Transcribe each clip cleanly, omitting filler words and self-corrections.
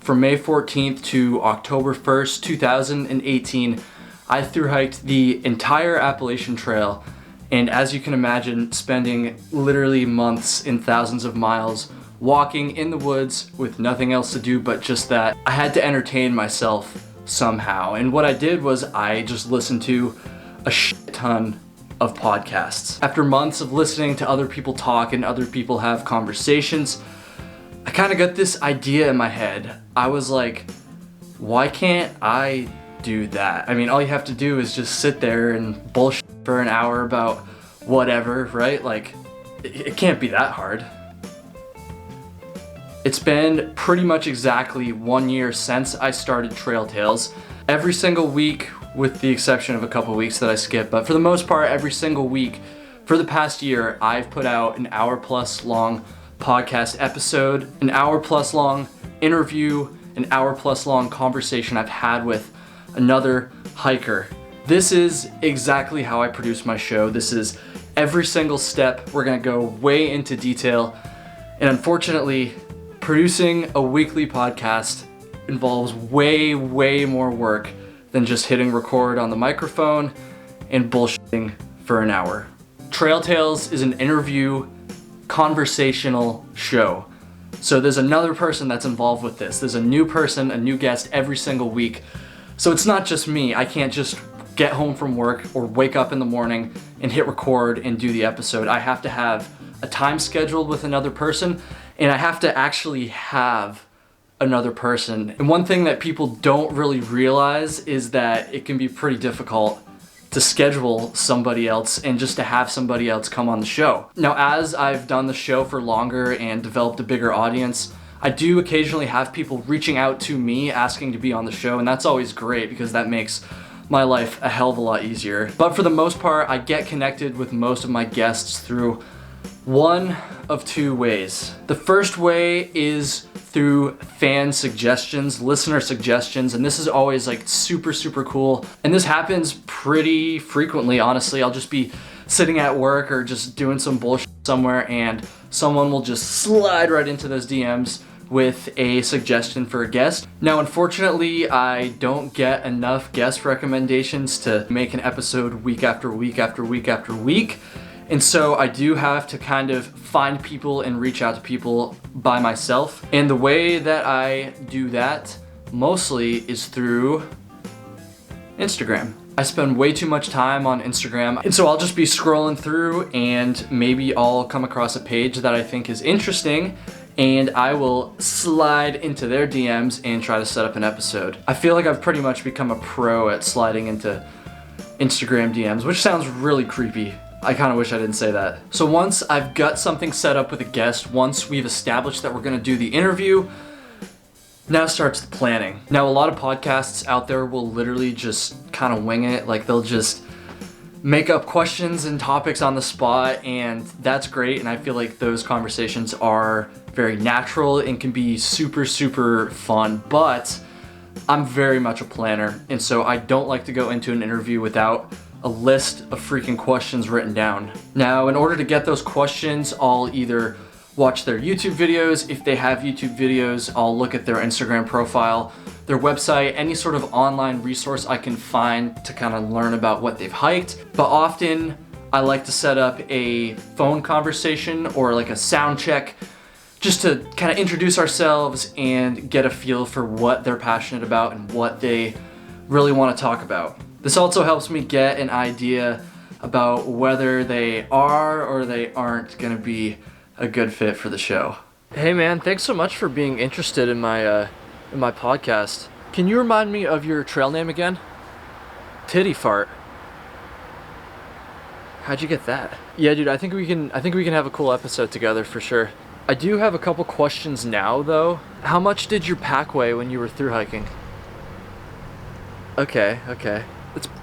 From May 14th to October 1st, 2018, I thru-hiked the entire Appalachian Trail, and as you can imagine, spending literally months in thousands of miles walking in the woods with nothing else to do but just that. I had to entertain myself somehow, and what I did was I just listened to a shit ton of podcasts. After months of listening to other people talk and other people have conversations, I kind of got this idea in my head. I was like, why can't I do that? I mean, all you have to do is just sit there and bullshit for an hour about whatever, right? Like, it can't be that hard. It's been pretty much exactly 1 year since I started Trail Tales. Every single week, with the exception of a couple weeks that I skipped, but for the most part, every single week for the past year, I've put out an hour-plus long podcast episode, an hour-plus long interview, an hour-plus long conversation I've had with another hiker. This is exactly how I produce my show. This is every single step. We're gonna go way into detail, and unfortunately, producing a weekly podcast involves way more work than just hitting record on the microphone and bullshitting for an hour. Trail Tales is an interview conversational show. So there's another person that's involved with this. There's a new person, a new guest every single week. So it's not just me. I can't just get home from work or wake up in the morning and hit record and do the episode. I have to have a time scheduled with another person, and I have to actually have another person. And one thing that people don't really realize is that it can be pretty difficult to schedule somebody else and just to have somebody else come on the show. Now, as I've done the show for longer and developed a bigger audience, I do occasionally have people reaching out to me asking to be on the show, and that's always great because that makes my life a hell of a lot easier. But for the most part, I get connected with most of my guests through one of two ways. The first way is through fan suggestions, listener suggestions, and this is always like super cool. And this happens pretty frequently, honestly. I'll just be sitting at work or just doing some bullshit somewhere, and someone will just slide right into those DMs with a suggestion for a guest. Now, unfortunately, I don't get enough guest recommendations to make an episode week after week after week after week. And so I do have to kind of find people and reach out to people by myself. And the way that I do that mostly is through Instagram. I spend way too much time on Instagram, and so I'll just be scrolling through and maybe I'll come across a page that I think is interesting, and I will slide into their DMs and try to set up an episode. I feel like I've pretty much become a pro at sliding into Instagram DMs, which sounds really creepy. I kind of wish I didn't say that. So once I've got something set up with a guest, once we've established that we're gonna do the interview, now starts the planning. Now, a lot of podcasts out there will literally just kind of wing it. Like, they'll just make up questions and topics on the spot, and that's great. And I feel like those conversations are very natural and can be super fun, but I'm very much a planner. And so I don't like to go into an interview without a list of freaking questions written down. Now, in order to get those questions, I'll either watch their YouTube videos. If they have YouTube videos, I'll look at their Instagram profile, their website, any sort of online resource I can find to kind of learn about what they've hiked. But often I like to set up a phone conversation or like a sound check just to kind of introduce ourselves and get a feel for what they're passionate about and what they really want to talk about. This also helps me get an idea about whether they are or they aren't gonna be a good fit for the show. Hey man, thanks so much for being interested in my podcast. Can you remind me of your trail name again? Titty Fart. How'd you get that? Yeah, dude, I think we can have a cool episode together for sure. I do have a couple questions now though. How much did your pack weigh when you were thru hiking? Okay.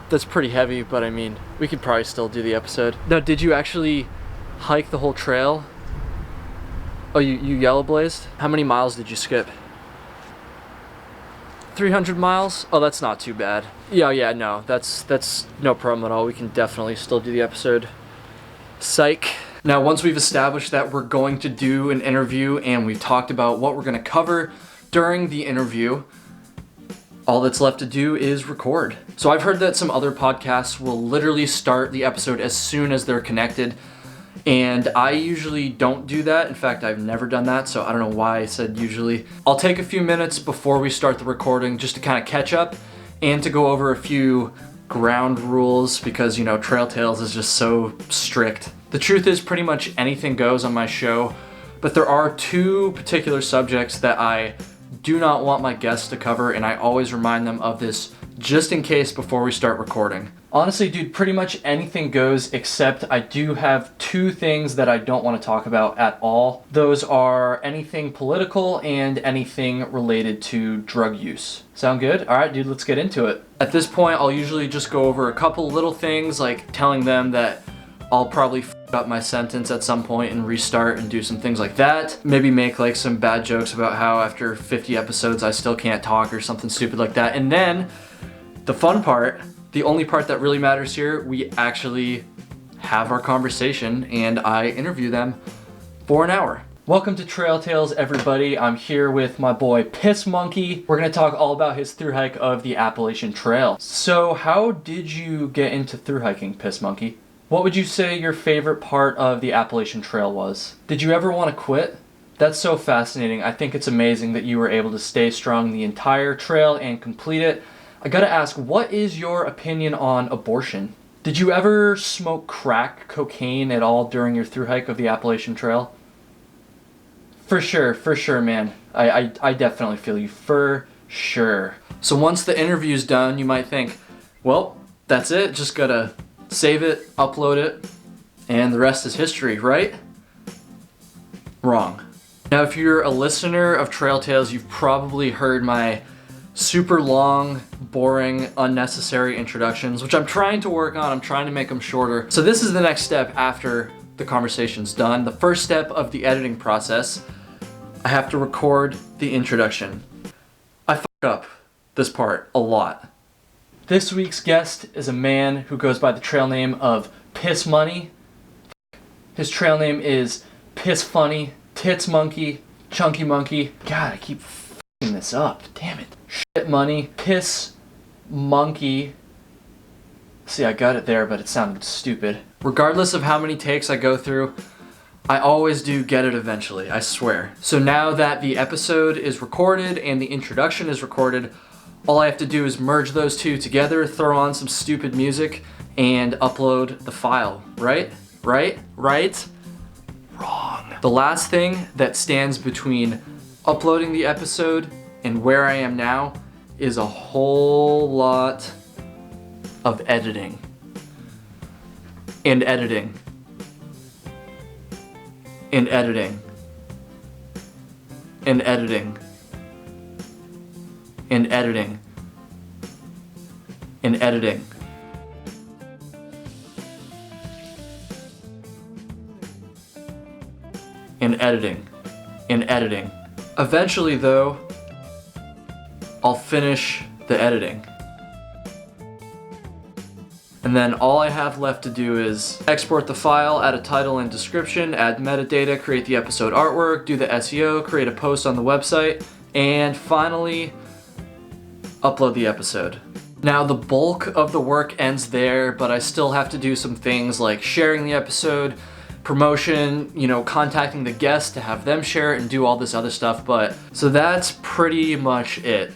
That's pretty heavy, but I mean, we could probably still do the episode. Now, did you actually hike the whole trail? Oh, you yellow blazed? How many miles did you skip? 300 miles? Oh, that's not too bad. Yeah, no, that's no problem at all. We can definitely still do the episode. Psych. Now, once we've established that we're going to do an interview and we've talked about what we're gonna cover, During the interview, all that's left to do is record. So I've heard that some other podcasts will literally start the episode as soon as they're connected, and I usually don't do that. In fact, I've never done that, so I don't know why I said usually. I'll take a few minutes before we start the recording just to kind of catch up and to go over a few ground rules because, you know, Trail Tales is just so strict. The truth is pretty much anything goes on my show, but there are two particular subjects that I do not want my guests to cover, and I always remind them of this just in case before we start recording. Honestly, dude, pretty much anything goes, except I do have two things that I don't want to talk about at all. Those are anything political and anything related to drug use. Sound good? All right, dude, let's get into it. At this point, I'll usually just go over a couple little things, like telling them that I'll probably f up my sentence at some point and restart and do some things like that. Maybe make like some bad jokes about how after 50 episodes I still can't talk or something stupid like that. And then the fun part, the only part that really matters here, we actually have our conversation and I interview them for an hour. Welcome to Trail Tales, everybody. I'm here with my boy Piss Monkey. We're gonna talk all about his thru hike of the Appalachian Trail. So how did you get into thru hiking, Piss Monkey? What would you say your favorite part of the Appalachian Trail was? Did you ever want to quit? That's so fascinating. I think it's amazing that you were able to stay strong the entire trail and complete it. I gotta ask, what is your opinion on abortion? Did you ever smoke crack cocaine at all during your thru hike of the Appalachian Trail? For sure, man. I definitely feel you, for sure. So once the interview's done, you might think, well, that's it, just gotta save it, upload it, and the rest is history, right? Wrong. Now, if you're a listener of Trail Tales, you've probably heard my super long, boring, unnecessary introductions, which I'm trying to work on. I'm trying to make them shorter. So this is the next step after the conversation's done. The first step of the editing process, I have to record the introduction. I fuck up this part a lot. This week's guest is a man who goes by the trail name of Piss Money. His trail name is Piss Funny, Tits Monkey, Chunky Monkey. God, I keep f***ing this up. Damn it. Shit Money, Piss Monkey. See, I got it there, but it sounded stupid. Regardless of how many takes I go through, I always do get it eventually, I swear. So now that the episode is recorded and the introduction is recorded, all I have to do is merge those two together, throw on some stupid music, and upload the file. Right? Wrong. The last thing that stands between uploading the episode and where I am now is a whole lot of editing. And editing. And editing. And editing. And editing. And editing. And editing. And editing. Eventually, though, I'll finish the editing. And then all I have left to do is export the file, add a title and description, add metadata, create the episode artwork, do the SEO, create a post on the website, and finally upload the episode. Now the bulk of the work ends there, but I still have to do some things like sharing the episode, promotion, you know, contacting the guests to have them share it and do all this other stuff. But so that's pretty much it.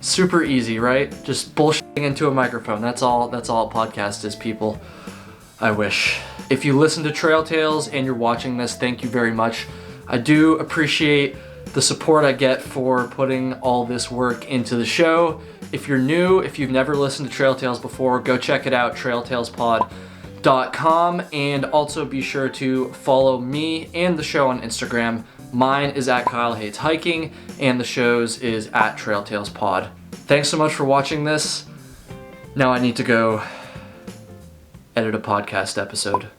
Super easy, right? Just bullshitting into a microphone. That's all a podcast is, people. I wish. If you listen to Trail Tales and you're watching this, thank you very much. I do appreciate the support I get for putting all this work into the show. If you're new, if you've never listened to Trail Tales before, go check it out, trailtalespod.com, and also be sure to follow me and the show on Instagram. Mine is at Kyle Hates Hiking, and the show's is at Trail Tales Pod. Thanks so much for watching this. Now I need to go edit a podcast episode.